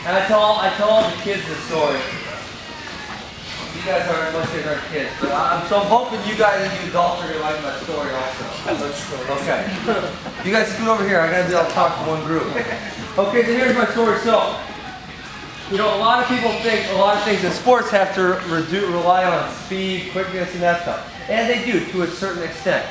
And I tell all the kids this story. You guys aren't, most of you aren't kids, but I'm hoping you guys and you adults are going to like my story also. Okay. You guys scoot over here. I got to be able to talk to one group. Okay, so here's my story. So, you know, a lot of people think a lot of things in sports have to rely on speed, quickness, and that stuff. And they do to a certain extent.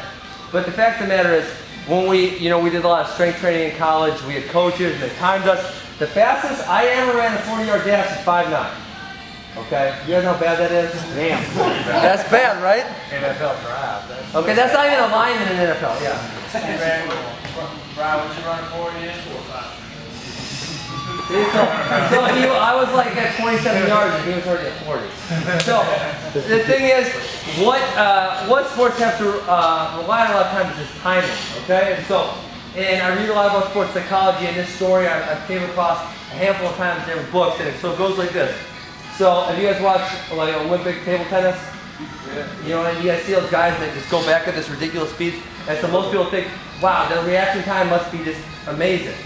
But the fact of the matter is, when we did a lot of strength training in college, we had coaches and they timed us. The fastest I ever ran a 40-yard dash is 5'9". Okay? You guys know how bad that is? Damn. That's bad, right? NFL draft. Okay, that's not even a lineman in NFL, yeah. Brian, what you run 40 in? 4.5. So I was like at 27 yards and he was already at 40. So the thing is, what sports have to rely on a lot of times is timing, okay? And I read a lot about sports psychology, and this story I came across a handful of times in different books, and so it goes like this. So have you guys watched like Olympic table tennis? Yeah. You know, and you guys see those guys that just go back at this ridiculous speed, and so most people think, wow, their reaction time must be just amazing.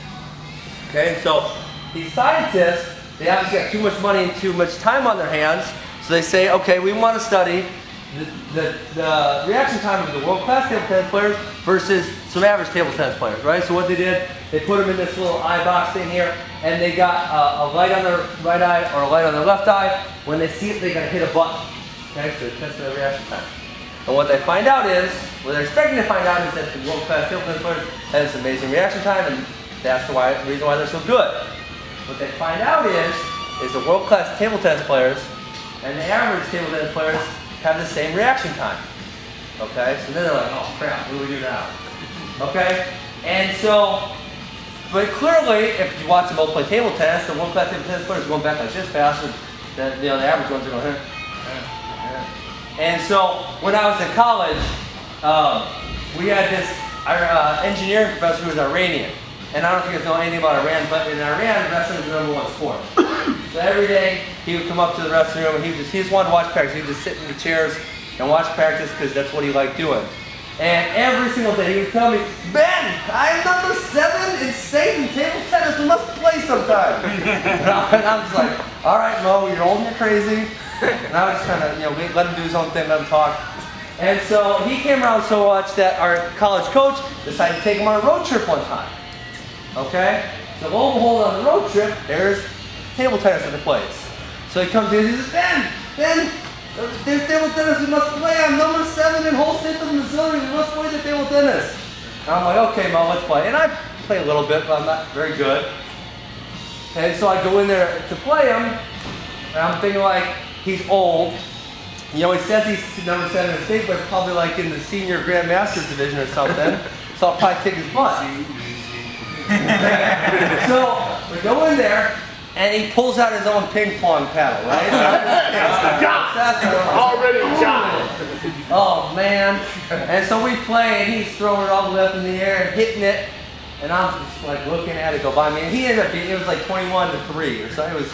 Okay, and so these scientists, they obviously got too much money and too much time on their hands, so they say, okay, we want to study the reaction time of the world-class table tennis players versus some average table tennis players, right? So what they did, they put them in this little eye box thing here, and they got a light on their right eye or a light on their left eye. When they see it, they gotta hit a button. Okay, so they test their reaction time. And what they find out is, what they're expecting to find out is that the world-class table tennis players have this amazing reaction time, and that's the reason why they're so good. What they find out is the world-class table tennis players and the average table tennis players have the same reaction time. Okay, so then they're like, oh crap, what do we do now? Okay, and so, but clearly, if you watch them both play table tennis, the world-class table tennis players are going back like this faster than the average ones are going here. And so, when I was in college, we had this engineering professor who was Iranian. And I don't know if you guys know anything about Iran, but in Iran, wrestling is the #1 sport. So every day, he would come up to the wrestling room and he just wanted to watch practice. He'd just sit in the chairs and watch practice because that's what he liked doing. And every single day, he would tell me, Ben, I'm number 7 in state in table tennis. We must play sometime. And I'm just like, all right, Mo, you're old and you're crazy. And I would just kind of, let him do his own thing, let him talk. And so he came around so much that our college coach decided to take him on a road trip one time. Okay? So lo and behold, on the road trip, there's table tennis at the place. So he comes in and he says, Ben, there's table tennis, we must play. I'm number 7 in whole state of Missouri, we must play the table tennis. And I'm like, okay, Mo, let's play. And I play a little bit, but I'm not very good. And so I go in there to play him, and I'm thinking like, he's old. You know, he says he's number 7 in state, but it's probably like in the senior grandmaster division or something. So I'll probably kick his butt. So we go in there, and he pulls out his own ping pong paddle, right? Already shot. Oh man! And so we play, and he's throwing it all the way up in the air and hitting it, and I'm just like looking at it go by me. And he ended up being, it was like 21-3 or so. It was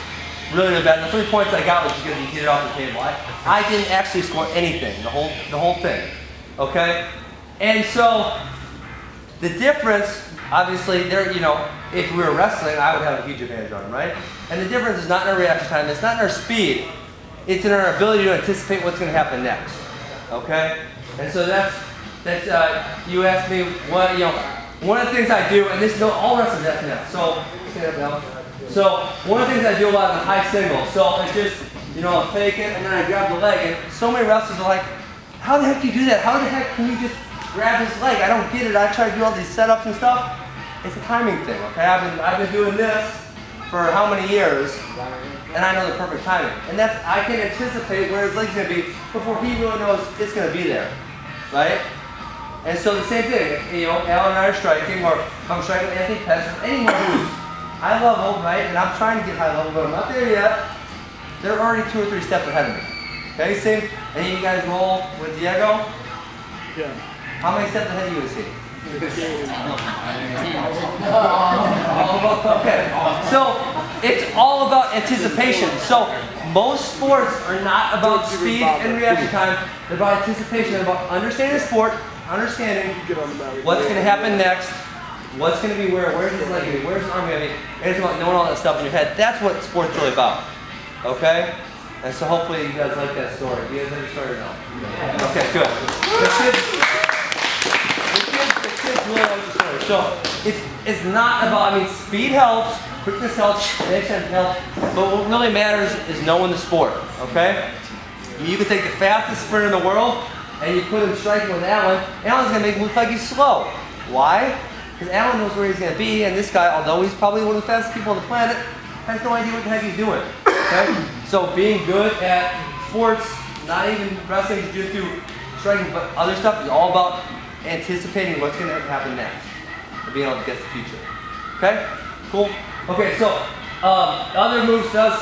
really, really bad. And the 3 points I got was because he hit it off the table. I didn't actually score anything, the whole thing. Okay? And so the difference. Obviously, if we were wrestling, I would have a huge advantage on him, right? And the difference is not in our reaction time, it's not in our speed, it's in our ability to anticipate what's going to happen next, okay? And so that's you asked me what, one of the things I do, and this is all wrestlers ask me that, so stand up now. So one of the things I do a lot is a high single. So I just, I'll fake it, and then I grab the leg, and so many wrestlers are like, how the heck do you do that? How the heck can you just grab his leg? I don't get it. I try to do all these setups and stuff. It's a timing thing, okay? I've been doing this for how many years, and I know the perfect timing. And I can anticipate where his leg's gonna be before he really knows it's gonna be there, right? And so the same thing, Alan and I are striking, or I'm striking with Anthony Pettis, or anyone who's high level, right? And I'm trying to get high level, but I'm not there yet. They're already 2 or 3 steps ahead of me. Okay, same. And you guys roll with Diego? Yeah. How many steps ahead of you is he? Okay. So it's all about anticipation. So most sports are not about speed and reaction time. They're about anticipation. They're about understanding the sport, understanding what's going to happen next, what's going to be where's his leg going to be, where's his arm going to be, and it's about knowing all that stuff in your head. That's what sports really about. Okay? And so hopefully you guys like that story. Do you guys have a story or no? Yeah. Okay, good. The kids really like the story. So it's not about, I mean, speed helps, quickness helps, connection helps, but what really matters is knowing the sport. Okay? You can take the fastest sprinter in the world and you put him striking with Alan. Alan's going to make him look like he's slow. Why? Because Alan knows where he's going to be, and this guy, although he's probably one of the fastest people on the planet, has no idea what the heck he's doing. Okay? So being good at sports, not even wrestling, jiu-jitsu, striking, but other stuff is all about anticipating what's going to happen next. And being able to guess the future. Okay? Cool? Okay, so other moves does